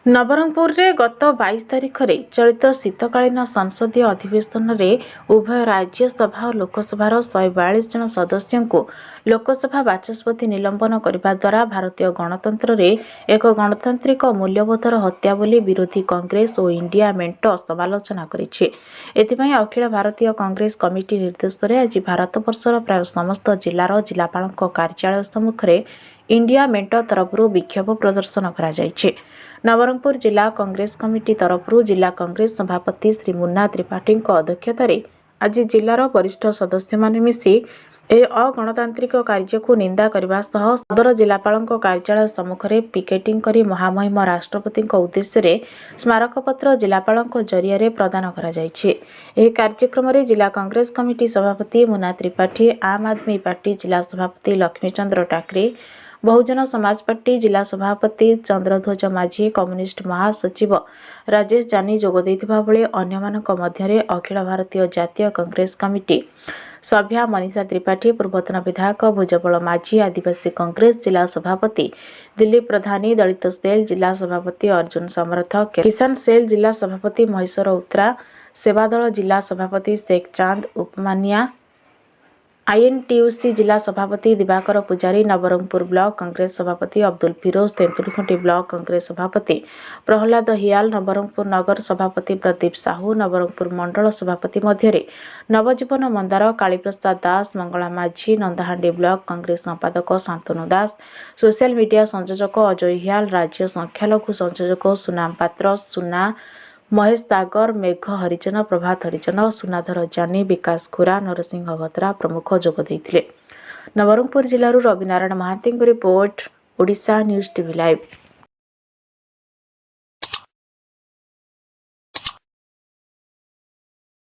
नवरंगपुर गत 22 तारिख में चलित शीतकालीन संसदीय अधिवेशन में उभय राज्यसभा और लोकसभार 142 जन सदस्यों को लोकसभा बाचस्पति निलंबन करने द्वारा भारतीय गणतंत्र में एक गणतांत्रिक मूल्यबोधर हत्या बोली विरोधी कांग्रेस और इंडिया मेंट समालोचना करिछि। एथिपाई अखिल भारतीय कांग्रेस कमिटी निर्देश में आज भारतवर्षर प्राय समस्त जिलार जिलापालक कार्यालय सम्मुख में इंडिया मेंट तरफ विक्षोभ प्रदर्शन करा जायछि। नवरंगपुर जिला कांग्रेस कमिटी तरफ जिला कांग्रेस सभापति श्री मुन्ना त्रिपाठी अध्यक्षतार आज जिलार वरिष्ठ सदस्य माने मिसी ए अगणतांत्रिक कार्य को निंदा करने सदर जिलापाल कार्यालय सम्मुख में पिकेटिंग कर महामहिम राष्ट्रपति उद्देश्य स्मारकपत्र जिलापाल जरिया प्रदान कर कार्यक्रम में जिला कांग्रेस कमिटी सभापति मुन्ना त्रिपाठी, आम आदमी पार्टी जिला सभापति लक्ष्मीचंद्र टाकरे, बहुजन समाज पार्टी जिला सभापति चंद्रध्वज माझी, कम्युनिस्ट महासचिव राजेश जानी जोग देथिबा बेले अन्यमानक मध्यरे अखिल भारतीय जातीय कांग्रेस कमिटी सभ्या मनीषा त्रिपाठी, पूर्वतन विधायक भुजबल माझी, आदिवासी कांग्रेस जिला सभापति दिलीप प्रधानी, दलित सेल जिला सभापति अर्जुन समर्थ, किसान सेल जिला सभापति महेश्वर उत्तरा, सेवादल जिला सभापति शेख चांद उपमानिया, आईएनटीयूसी जिला सभापति दिवाकर पुजारी, नवरंगपुर ब्लॉक कांग्रेस सभापति अब्दुल फिरोज, तेंतुलखुंटी ब्लॉक कांग्रेस सभापति प्रहलाद हियाल, नवरंगपुर नगर सभापति प्रदीप साहू, नवरंगपुर मंडल सभापति मध्य नवजीवन मंदार, कालीप्रसाद दास, मंगला माझी, नंदाहांडी ब्लॉक कांग्रेस संपादक शांतनु दास, सोशल मीडिया संयोजक अजय हियाल, राज्य संख्यालघु संयोजक सुनाम पात्र, सुना महेश सागर, मेघ हरिजन, प्रभात हरिजन, सुनाधर जानी, विकास खुरा, नरसिंह भद्रा प्रमुख जोग देथिले। नवरंगपुर जिल्लारू Rabinarayan Mohanty report, Odisha news TV live.